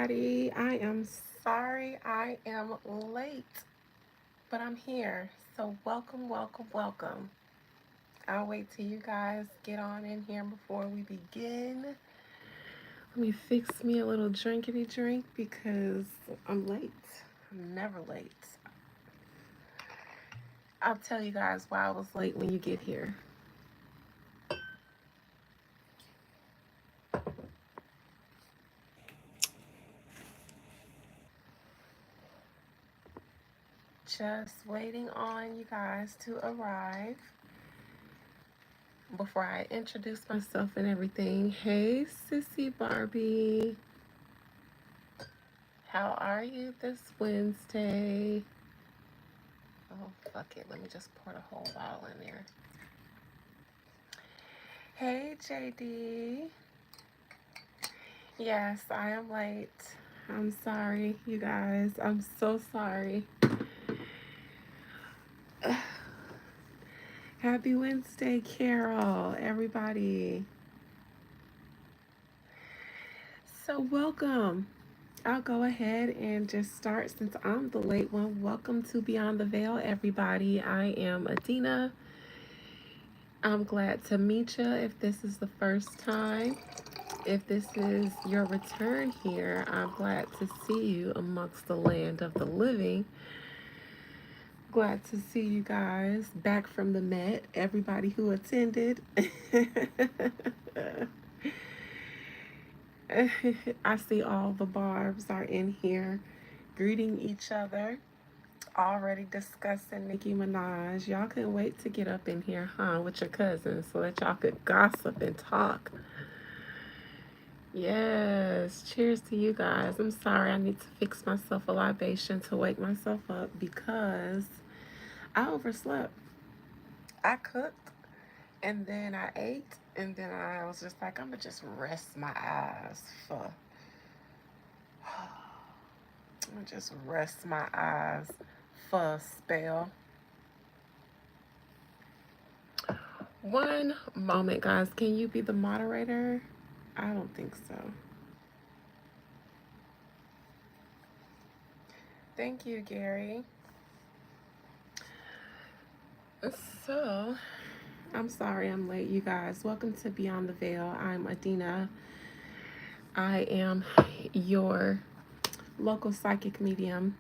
everybody. I am sorry I am late, but I'm here. So, welcome, welcome, welcome. I'll wait till you guys get on in here before we begin. Let me fix me a little drinkity drink because I'm late. I'm never late. I'll tell you guys why I was late when you get here. Just waiting on you guys to arrive before I introduce myself and everything. Hey, Sissy Barbie. How are you this Wednesday? Oh, fuck it. Let me just pour the whole bottle in there. Hey, JD. Yes, I am late. I'm sorry, you guys. I'm so sorry. Happy Wednesday, Carol, everybody. So, welcome. I'll go ahead and just start since I'm the late one. Welcome to Beyond the Veil, everybody. I am Adina. I'm glad to meet you if this is the first time. If this is your return here, I'm glad to see you amongst the land of the living. Glad to see you guys back from the Met, everybody who attended. I see all the Barbs are in here greeting each other, already discussing Nicki Minaj. Y'all couldn't wait to get up in here, huh, with your cousins so that y'all could gossip and talk. Yes, cheers to you guys. I'm sorry I need to fix myself a libation to wake myself up because I overslept. I cooked and then I ate and then I was just like, I'm gonna just rest my eyes for I'm gonna just rest my eyes for a spell. One moment, guys. Can you be the moderator? I don't think so. Thank you, Gary. So, I'm sorry I'm late, you guys. Welcome to Beyond the Veil. I'm Adina. I am your local psychic medium,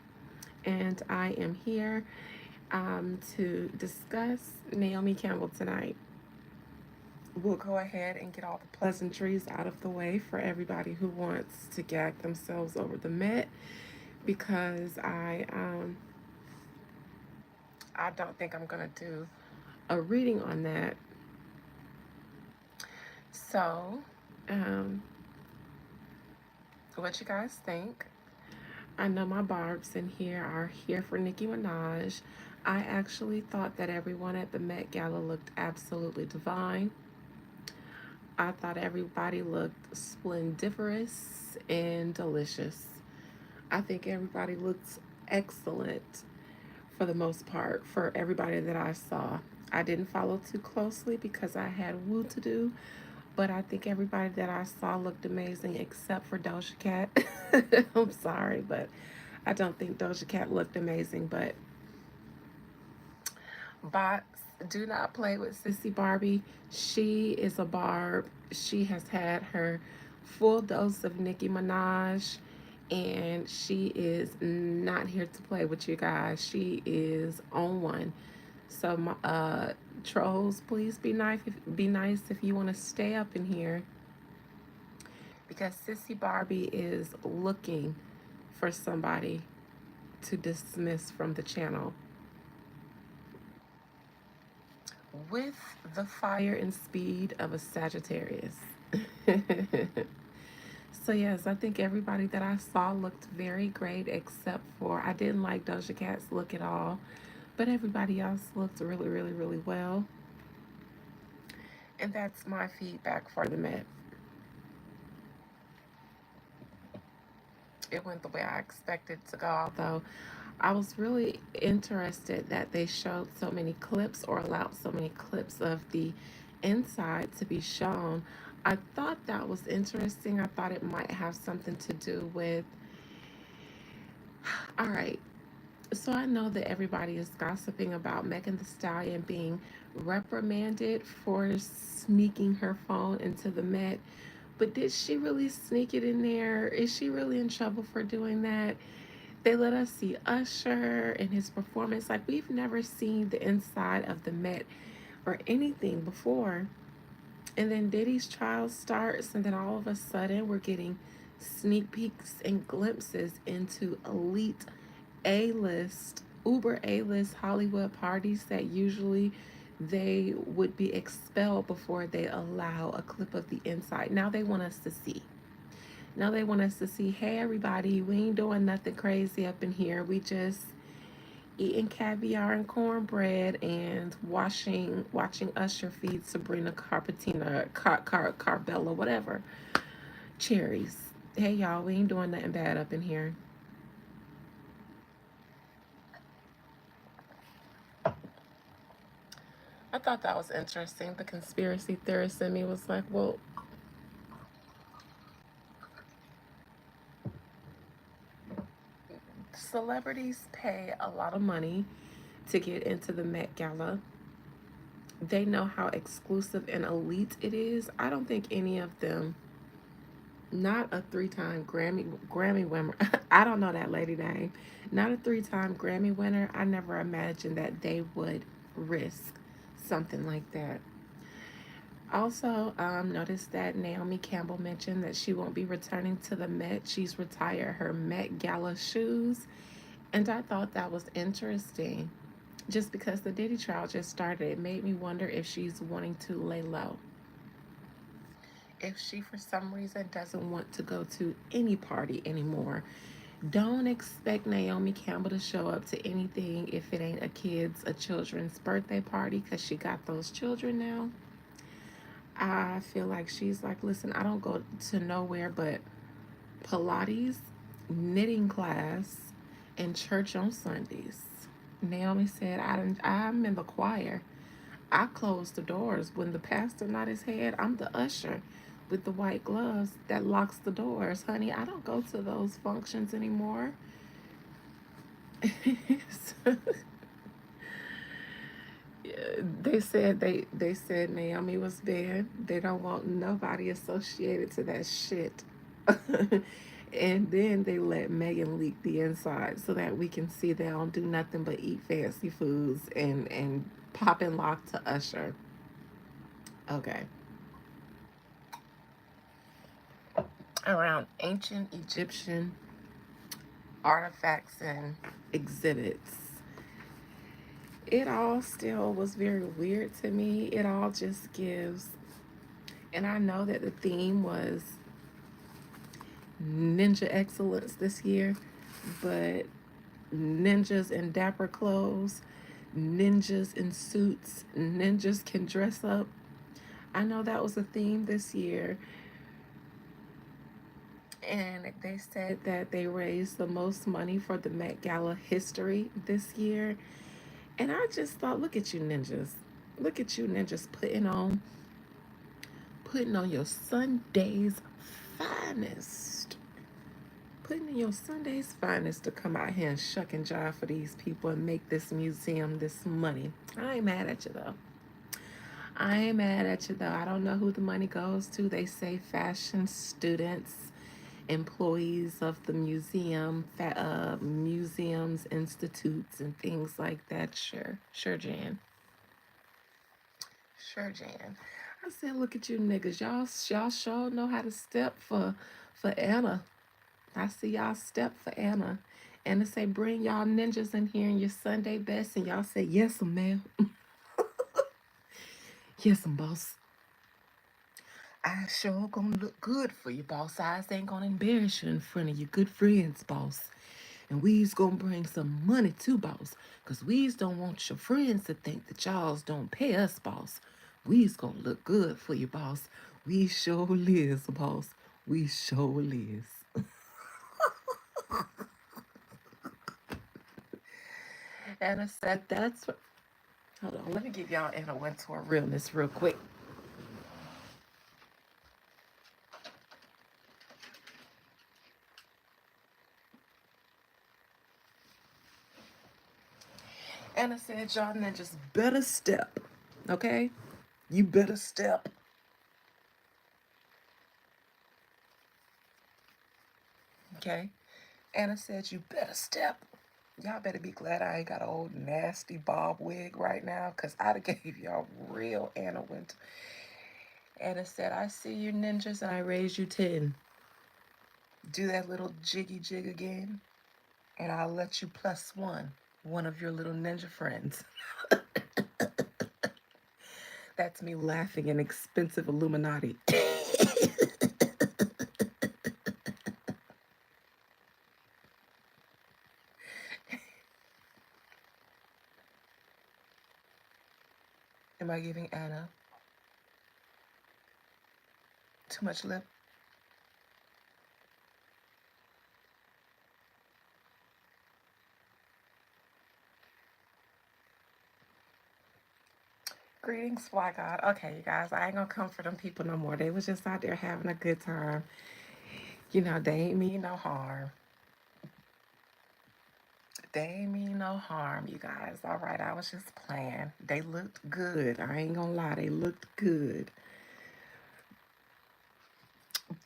and I am here to discuss Naomi Campbell tonight. We'll go ahead and get all the pleasantries out of the way for everybody who wants to gag themselves over the Met because I don't think I'm gonna do a reading on that. So, what you guys think? I know my barbs in here are here for Nicki Minaj. I actually thought that everyone at the Met Gala looked absolutely divine. I thought everybody looked splendiferous and delicious. I think everybody looked excellent for the most part for everybody that I saw. I didn't follow too closely because I had woo to do, but I think everybody that I saw looked amazing except for Doja Cat. I'm sorry, but I don't think Doja Cat looked amazing, but bots, do not play with Sissy Barbie. She is a barb. She has had her full dose of Nicki Minaj, and she is not here to play with you guys. She is on one. So, trolls, please be nice if you want to stay up in here because Sissy Barbie is looking for somebody to dismiss from the channel with the fire and speed of a Sagittarius. So yes, I think everybody that I saw looked very great except for I didn't like Doja Cat's look at all, but everybody else looked really, really, really well. And that's my feedback for the Met. It went the way I expected to go, although I was really interested that they showed so many clips or allowed so many clips of the inside to be shown. I thought that was interesting. I thought it might have something to do with, all right, so I know that everybody is gossiping about Megan the Stallion being reprimanded for sneaking her phone into the Met. But did she really sneak it in there? Is she really in trouble for doing that? They let us see Usher and his performance. Like, we've never seen the inside of the Met or anything before. And then Diddy's trial starts, and then all of a sudden, we're getting sneak peeks and glimpses into elite A-list, uber A-list Hollywood parties that usually they would be expelled before they allow a clip of the inside. Now they want us to see. Now they want us to see, hey everybody, we ain't doing nothing crazy up in here. We just eating caviar and cornbread and watching Usher feed Sabrina Carbella, whatever. Cherries. Hey y'all, we ain't doing nothing bad up in here. I thought that was interesting. The conspiracy theorist in me was like, well, celebrities pay a lot of money to get into the Met Gala. They know how exclusive and elite it is. I don't think any of them, not a three-time Grammy winner. I don't know that lady name. Not a three-time Grammy winner. I never imagined that they would risk something like that. Also, noticed that Naomi Campbell mentioned that she won't be returning to the Met. She's retired her Met Gala shoes. And I thought that was interesting. Just because the Diddy trial just started, it made me wonder if she's wanting to lay low. If she, for some reason, doesn't want to go to any party anymore, don't expect Naomi Campbell to show up to anything if it ain't a children's birthday party because she got those children now. I feel like she's like, listen, I don't go to nowhere but Pilates, knitting class, and church on Sundays. Naomi said, I'm in the choir. I close the doors. When the pastor nods his head, I'm the usher with the white gloves that locks the doors. Honey, I don't go to those functions anymore. So, they said Naomi was bad. They don't want nobody associated to that shit. And then they let Megan leak the inside so that we can see they don't do nothing but eat fancy foods and pop and lock to Usher. Okay. Around ancient Egyptian artifacts and exhibits. It all still was very weird to me. It all just gives, and I know that the theme was ninja excellence this year, but ninjas in dapper clothes, ninjas in suits, ninjas can dress up. I know that was a theme this year, and they said that they raised the most money for the Met Gala history this year. And I just thought, look at you ninjas. Look at you ninjas putting on your Sunday's finest. Putting in your Sunday's finest to come out here and shuck and jive for these people and make this museum this money. I ain't mad at you though. I ain't mad at you though. I don't know who the money goes to. They say fashion students, employees of the museums, institutes, and things like that. Sure, sure, Jan. Sure, Jan. I said, look at you niggas. Y'all sure know how to step for Anna. I see y'all step for Anna. Anna say, bring y'all ninjas in here in your Sunday best. And y'all say, yes, ma'am. Yes, boss. I sure gonna look good for you, boss. I ain't gonna embarrass you in front of your good friends, boss. And we's gonna bring some money too, boss. Cause we's don't want your friends to think that y'all's don't pay us, boss. We's gonna look good for you, boss. We sure is, boss. We sure is. Anna said that's what. Hold on, let me give y'all Anna Wintour realness real quick. Anna said, y'all ninjas better step. Okay? You better step. Okay? Anna said, you better step. Y'all better be glad I ain't got an old nasty bob wig right now, because I'd have gave y'all real Anna Winter. Anna said, I see you ninjas and I raised you 10. Do that little jiggy jig again, and I'll let you plus one of your little ninja friends. That's me laughing in expensive Illuminati. Am I giving Anna too much lip? Greetings, Fly God. Okay, you guys, I ain't gonna come for them people no more. They was just out there having a good time. You know, they ain't mean no harm. They ain't mean no harm, you guys. All right, I was just playing. They looked good. I ain't gonna lie, they looked good.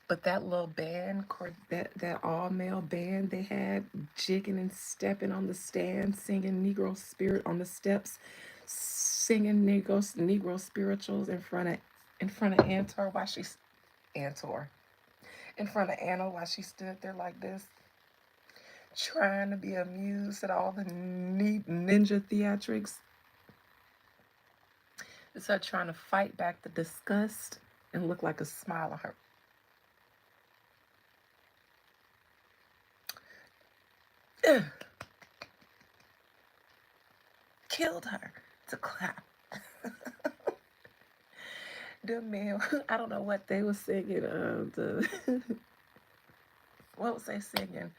But that little band, that all male band they had, jigging and stepping on the stand, singing Negro Spirit on the steps, singing Negro spirituals in front of Antor while she's Antor in front of Anna while she stood there like this, trying to be amused at all the neat ninja theatrics. It's her trying to fight back the disgust and look like a smile on her. Ugh, killed her to clap. The man, I don't know what they were singing. What was they singing?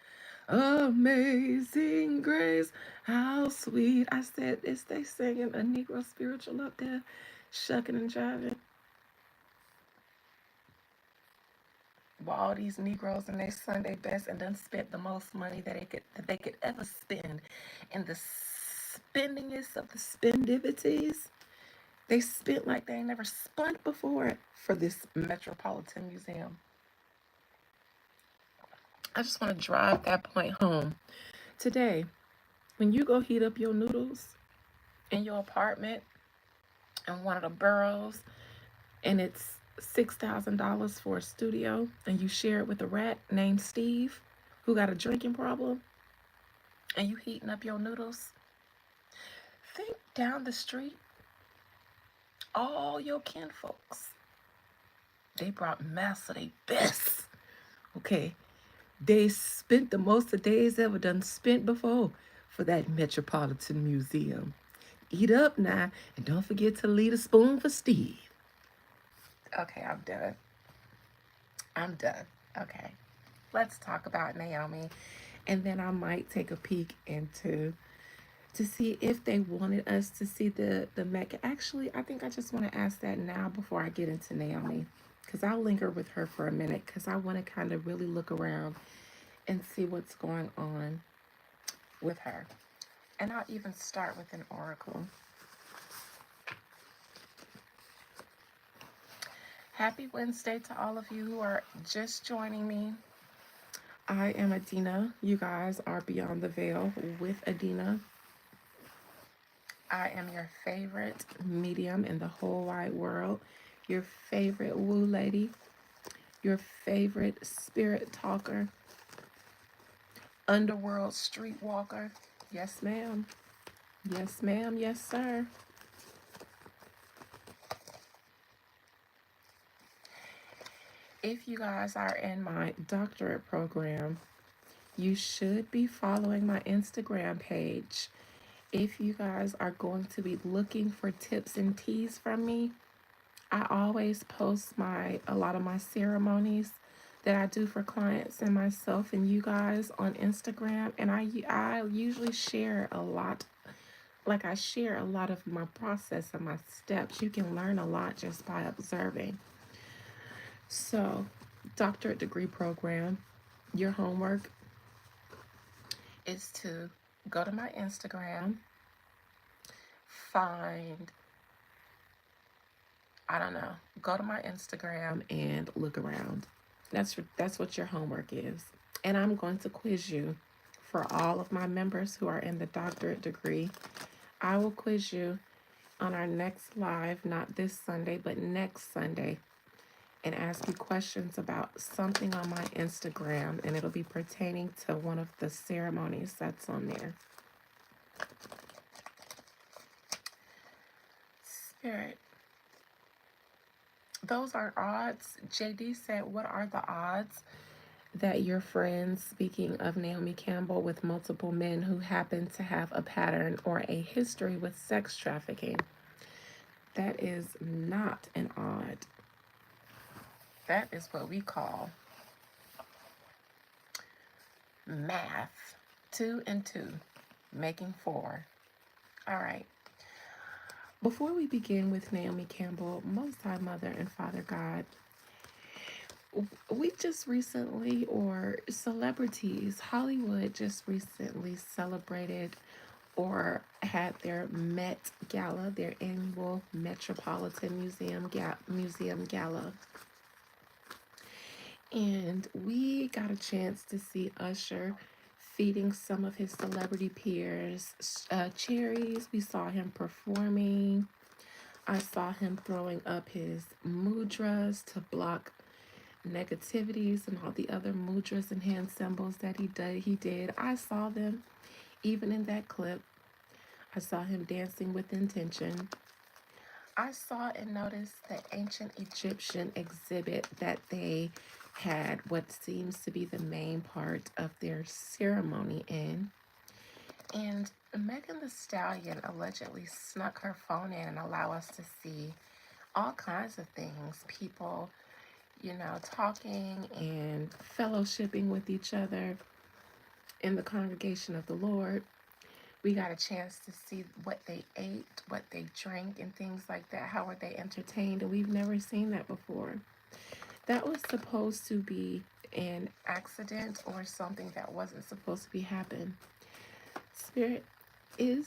Amazing Grace, how sweet. I said, is they singing a Negro spiritual up there, shucking and jiving? While all these Negroes in their Sunday best and done spent the most money that they could ever spend in the spendingest of the spendivities. They spent like they ain't never spent before for this Metropolitan Museum. I just want to drive that point home. Today, when you go heat up your noodles in your apartment in one of the boroughs and it's $6,000 for a studio and you share it with a rat named Steve who got a drinking problem and you heating up your noodles, think down the street, all your kinfolks, they brought mass of their best. Okay, they spent the most of days ever done spent before for that Metropolitan Museum. Eat up now, and don't forget to leave a spoon for Steve. Okay, I'm done. I'm done. Okay, let's talk about Naomi, and then I might take a peek into to see if they wanted us to see the Mecca. Actually, I think I just want to ask that now before I get into Naomi, because I'll linger with her for a minute because I want to kind of really look around and see what's going on with her. And I'll even start with an oracle. Happy Wednesday to all of you who are just joining me. I am Adina. You guys are Beyond the Veil with Adina. I am your favorite medium in the whole wide world, your favorite woo lady, your favorite spirit talker, underworld streetwalker. Yes, ma'am. Yes, ma'am. Yes, sir. If you guys are in my doctorate program, you should be following my Instagram page. If you guys are going to be looking for tips and teas from me, I always post a lot of my ceremonies that I do for clients and myself and you guys on Instagram, and I usually share a lot. Like I share a lot of my process and my steps. You can learn a lot just by observing. So, doctorate degree program, your homework is to go to my Instagram find, I don't know, go to my Instagram and look around. That's what your homework is. And I'm going to quiz you for all of my members who are in the doctorate degree. I will quiz you on our next live, not this Sunday, but next Sunday, and ask you questions about something on my Instagram, and it'll be pertaining to one of the ceremonies that's on there. Spirit, those are odds. JD said, what are the odds that your friends, speaking of Naomi Campbell, with multiple men who happen to have a pattern or a history with sex trafficking? That is not an odd. That is what we call math. 2 and 2, making 4. All right. Before we begin with Naomi Campbell, Most High Mother and Father God, we just recently, or celebrities, Hollywood just recently celebrated or had their Met Gala, their annual Metropolitan Museum Gala. And we got a chance to see Usher feeding some of his celebrity peers cherries. We saw him performing. I saw him throwing up his mudras to block negativities and all the other mudras and hand symbols that he did. I saw them even in that clip. I saw him dancing with intention. I saw and noticed the ancient Egyptian exhibit that they had what seems to be the main part of their ceremony in. And Megan Thee Stallion allegedly snuck her phone in and allowed us to see all kinds of things. People, talking and fellowshipping with each other in the congregation of the Lord. We got a chance to see what they ate, what they drank, and things like that. How were they entertained? And we've never seen that before. That was supposed to be an accident or something that wasn't supposed to be happen. Spirit, is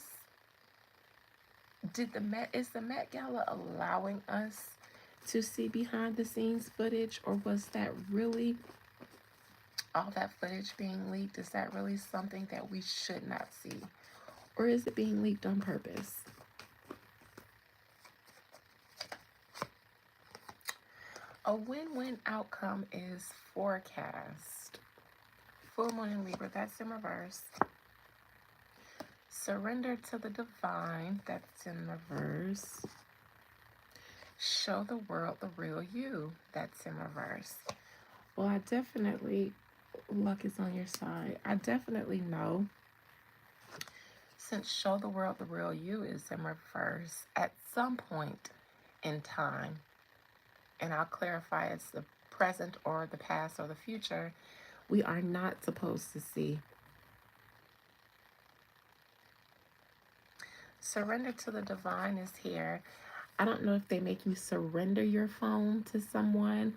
the Met Gala allowing us to see behind the scenes footage, or was that really all that footage being leaked? Is that really something that we should not see? Or is it being leaked on purpose? A win-win outcome is forecast. Full moon in Libra, that's in reverse. Surrender to the divine, that's in reverse. Show the world the real you, that's in reverse. Well, I definitely, luck is on your side. I definitely know, since show the world the real you is in reverse, at some point in time, and I'll clarify it's the present or the past or the future, we are not supposed to see. Surrender to the divine is here. I don't know if they make you surrender your phone to someone,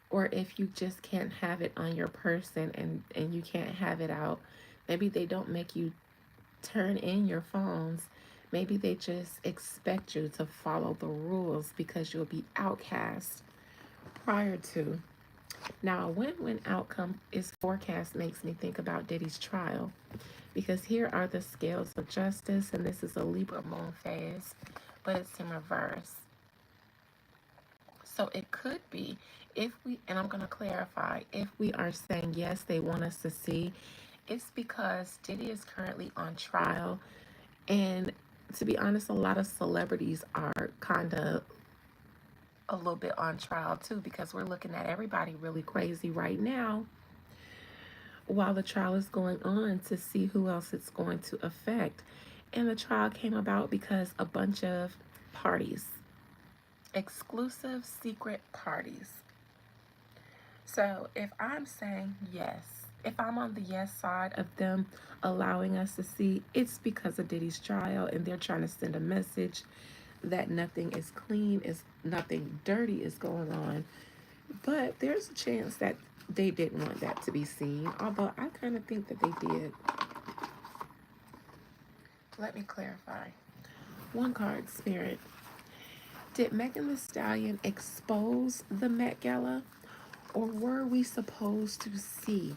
or if you just can't have it on your person and you can't have it out. Maybe they don't make you turn in your phones. Maybe they just expect you to follow the rules because you'll be outcast prior to. Now, a win-win outcome is forecast makes me think about Diddy's trial, because here are the scales of justice, and this is a Libra moon phase, but it's in reverse. So it could be, and I'm going to clarify, if we are saying yes, they want us to see, it's because Diddy is currently on trial. And to be honest, a lot of celebrities are kind of a little bit on trial too, because we're looking at everybody really crazy right now while the trial is going on, to see who else it's going to affect. And the trial came about because a bunch of parties, exclusive secret parties. So if I'm saying yes, if I'm on the yes side of them allowing us to see, it's because of Diddy's trial, and they're trying to send a message that nothing is clean, is nothing dirty is going on. But there's a chance that they didn't want that to be seen, although I kind of think that they did. Let me clarify. One card, Spirit. Did Megan Thee Stallion expose the Met Gala, or were we supposed to see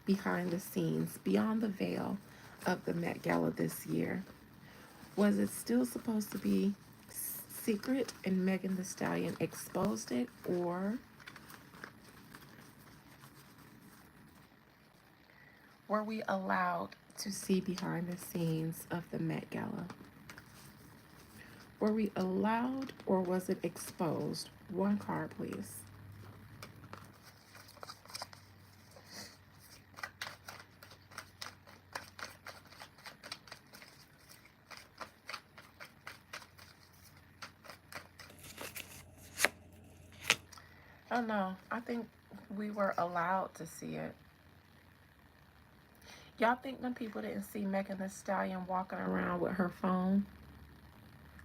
behind the scenes, beyond the veil of the Met Gala this year? Was it still supposed to be secret and Megan Thee Stallion exposed it, or were we allowed to see behind the scenes of the Met Gala? Were we allowed or was it exposed? One card, please. Oh no, I think we were allowed to see it. Y'all think them people didn't see Megan Thee Stallion walking around with her phone?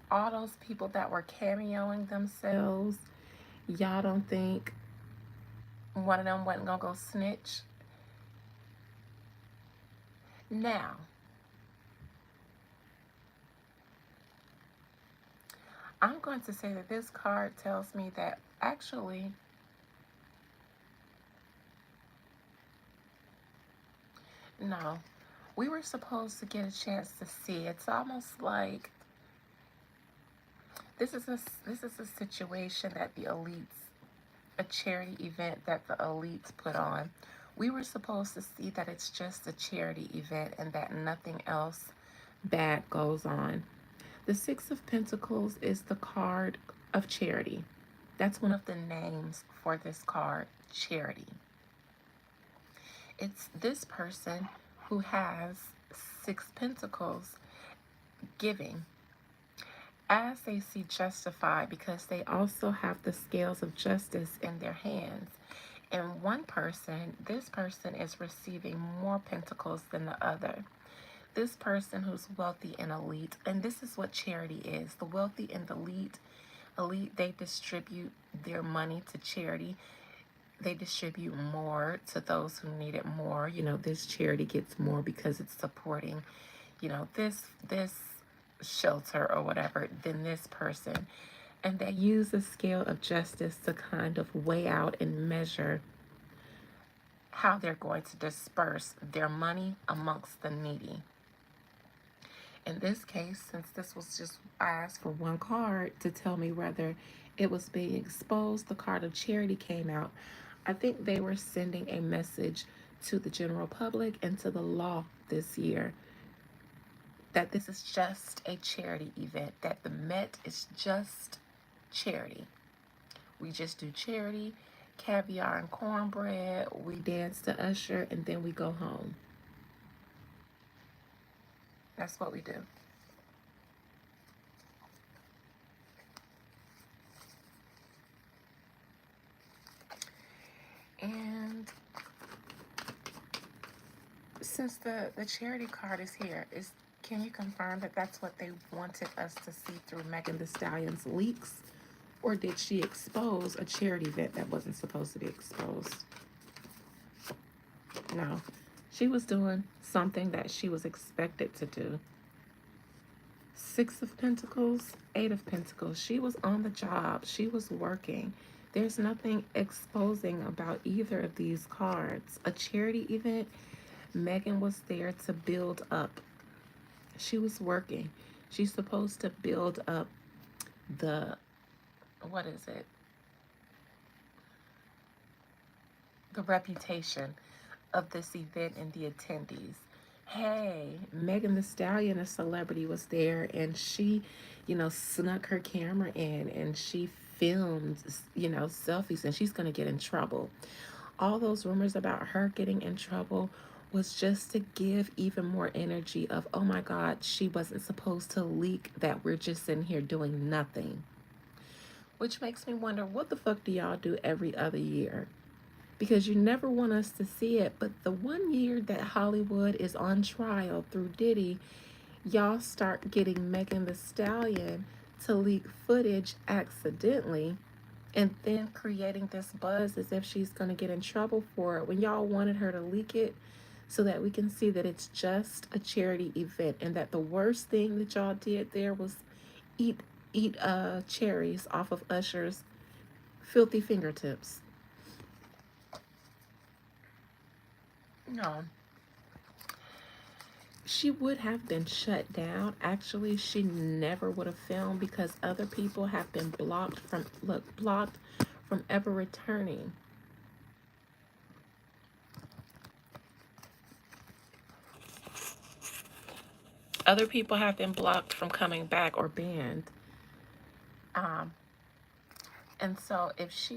All those people that were cameoing themselves, y'all don't think one of them wasn't gonna go snitch? Now, I'm going to say that this card tells me that actually, no, we were supposed to get a chance to see. It's almost like this is a situation that the elites, a charity event that the elites put on. We were supposed to see that it's just a charity event and that nothing else bad goes on. The Six of Pentacles is the card of charity. That's one of the names for this card, charity. It's this person who has Six Pentacles giving as they see justified, because they also have the scales of justice in their hands. And one person, this person is receiving more pentacles than the other. This person who's wealthy and elite, and this is what charity is. The wealthy and the elite, they distribute their money to charity. They distribute more to those who need it more. You know, this charity gets more because it's supporting, you know, this shelter or whatever than this person. And they use the scale of justice to kind of weigh out and measure how they're going to disperse their money amongst the needy. In this case, since this was just, I asked for one card to tell me whether it was being exposed, the card of charity came out. I think they were sending a message to the general public and to the law this year that this is just a charity event, that the Met is just charity. We just do charity, caviar and cornbread, we dance to Usher, and then we go home. That's what we do. And since the charity card is here, can you confirm that that's what they wanted us to see through Megan Thee Stallion's leaks? Or did she expose a charity event that wasn't supposed to be exposed? No. She was doing something that she was expected to do. Six of Pentacles, Eight of Pentacles. She was on the job. She was working. There's nothing exposing about either of these cards. A charity event, Megan was there to build up. She was working. She's supposed to build up the, what is it? The reputation of this event and the attendees. Hey, Megan Thee Stallion, a celebrity, was there, and she, snuck her camera in and she filmed, selfies, and she's going to get in trouble. All those rumors about her getting in trouble was just to give even more energy of, oh my God, she wasn't supposed to leak that we're just sitting here doing nothing. Which makes me wonder, what the fuck do y'all do every other year? Because you never want us to see it. But the 1 year that Hollywood is on trial through Diddy, y'all start getting Megan Thee Stallion to leak footage accidentally and then creating this buzz as if she's going to get in trouble for it when y'all wanted her to leak it so that we can see that it's just a charity event and that the worst thing that y'all did there was eat cherries off of Usher's filthy fingertips. No. She would have been shut down. Actually, she never would have filmed because other people have been blocked from ever returning. Other people have been blocked from coming back or banned. Um, and so if she